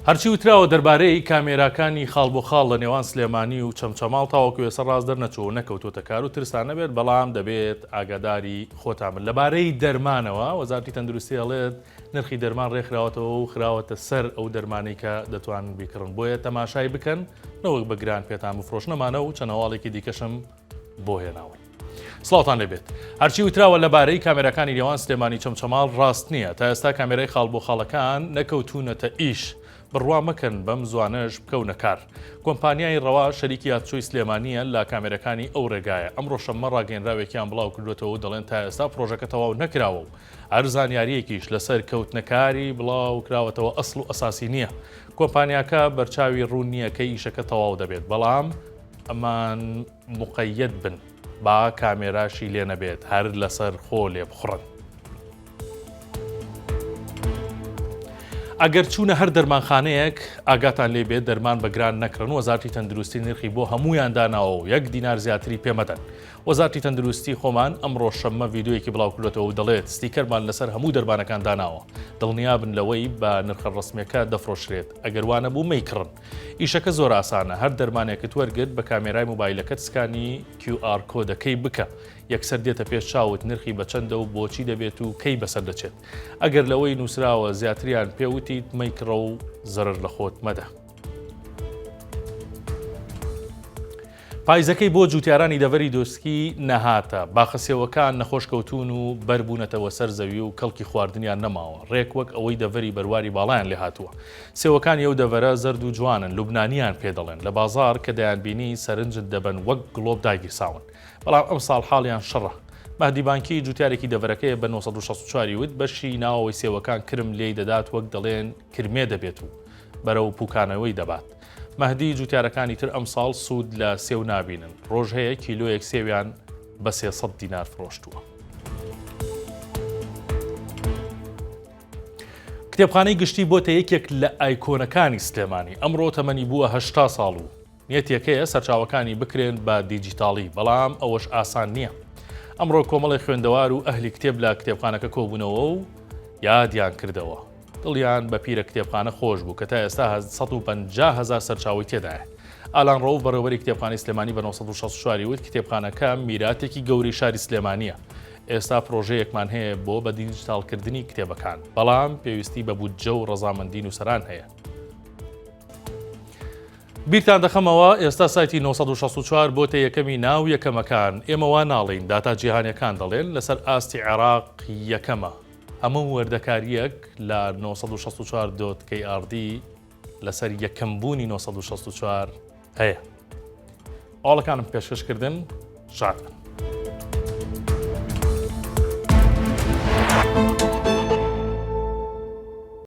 هەرچی وتراوە دەربارەی کامێراکانی خاڵ بۆ خاڵ لە نێوان سلێمانی و چەمچەماڵ تاوەکو ێستا ڕاست دەرنەچوو نەکەوتوتە کار و ترسان نەبێت بەڵام دەبێت ئاگاداری خۆتان لەبارەی دەرمانەوە وەزارەتی تەندروستی هەڵێت نرخی دەرمان ڕێکخراوەتەوە و خراوەتە سەر ئەو دەرمانەی کە دەتوانن بیکڕن بۆیە تەماشای بکەن نەوەک بە گران پێتان بفرۆش نەمانە و چەنەواڵێکی دیکەشم بۆ هێناوە. سڵاوتان لێبێت. هەرچی وتراوە لەبارەی کامێرەکانی نێوان سلێمانی چەمچەماڵ ڕاست نییە تا ئێستا کامێرەی خاڵ بۆ خاڵەکان نەکەوتونەتە ئیش. بڕوا مەکەن بەم زوانەش بکەونە کار. کۆمپانیای ڕەوا شەریکی یادچۆی سلێمانیە لە کامێرەکانی ئەو ڕێگایە. ئەمڕۆ شەممە ڕاگەیەنراوێکیان بڵاو کردوێتەوە و دەڵێن تا ئێستا پرۆژەکە تەواو نەکراوە و هەر زانیاریەکیش لەسەر کەوتنەکاری بڵاو کراوەتەوە ئەسڵ و ئەساسی نییە. کۆمپانیاکە بەرچاوی ڕوون نییە کە ئیشەکە تەواو دەبێت بەڵام ئەمان موقەیەت بن با کامێراشی لێ نەبێت هەر لەسەر خۆ لێ بخڕن. ئەگەر چوونە هەر دەرمانخانەیەک ئاگاتان لێ بێت دەرمان بەگران نەکڕن وەزارەتی تەندروستی نرخی بۆ هەمویان داناوە و 1 دینار زیاتری پێمەدەن. وەزارەتی تەندروستی خۆمان ئەمڕۆ شەممە ڤیدیۆیەکی بڵاو کردوێتەوە و دەڵێت ستیکەرمان لەسەر هەموو دەرمانەکان داناوە دڵنیابن لەوەی بە نرخە ڕسمیەکە دەفرۆشرێت ئەگەر وانە بوو مەیکڕن. ئیشەکە زۆر ئاسانە هەر دەرمانێکت وەرگرت بە کامێرای مۆبایلەکەت سکانی QR کۆدەکەی بکە یەکسەر دێتە پێش چاوت نرخی بە چەندە و بۆچی دەبێت و کەی بەسەر دەچێت. ئەگەر لەوەی نووسراوە زیاتریان پێوتیت مەیکڕە و زەرر لە خۆت مەدە. پایزەکەی بۆ جوتیارانی دەڤەری دۆسکی نەهاتە. باخەسێوەکان نەخۆشکەوتون و بەربوونەتەوە سەر زەوی و کەڵکی خواردنیان نەماوە. ڕێک وەک ئەوەی دەڤەری بەرواری باڵایان لێ هاتووە. سێوەکان ئەو دەڤەرە زەرد و جوانن لوبنانیان پێ دەڵێن لە بازار کە دەیانبینی سەرنجت دەبن وەک گڵۆب داگیرساون. بەڵام ئەم ساڵ حاڵیان شەڕە. مەهدی بانکی جوتیارێکی دەڤەرەکەی بە 964 وت بەشی ناوەوەی سێوەکان کرم لێی دەدات وەک دەڵێن کرمێ دەبێت و بەرەو پوکانەوەی دەبات. مەهدی جوتیارەکانی تر ئەم ساڵ سوود لە سێو نابینن. ڕۆژ هەیە کیلۆیەک سێویان بە 300 دینار فرۆشتووە. کتێبخانەی گشتی بۆتە یەکێک لە ئایکۆنەکانی سلێمانی. ئەمڕۆ تەمەنی بووە 80 ساڵ و نیەتێکەیە سەرچاوەکانی بکرێن بە دیجیتاڵی بەڵام ئەوەش ئاسان نییە. ئەمڕۆ کۆمەڵی خوێندەوار و ئەهلی کتێب لە کتێبخانەکە کۆبوونەوە و یادیان کردەوە. دڵیان بە پیرە کتێبخانە خۆش بوو کە تا ئێستا 150,000 سەرچاوی تێدایە. ئالان ڕۆو بەڕێوەبەری کتێبخانەی سلێمانی بە 964 وت کتێبخانەکە میراتێکی گەوری شاری سلێمانیە. ئێستا پرۆژەیەکمان هەیە بۆ بە دیجیتاڵکردنی کتێبەکان بەڵام پێویستی بە بودجە و ڕەزامەندی نووسەران هەیە. بیرتان دەخەمەوە ئێستا سایتی 964 بۆتە یەکەمی ناو یەکەمەکان. ئێمە وا ناڵین داتا جیهانیەکان دەڵێن لەسەر ئاستی عێراق یەکەمە. هەموو وەردەکاریەک لە 964.krd لەسەر یەکەمبوونی 964 هەیە. ئاڵەکانم پێشکەشکردن شاد بن.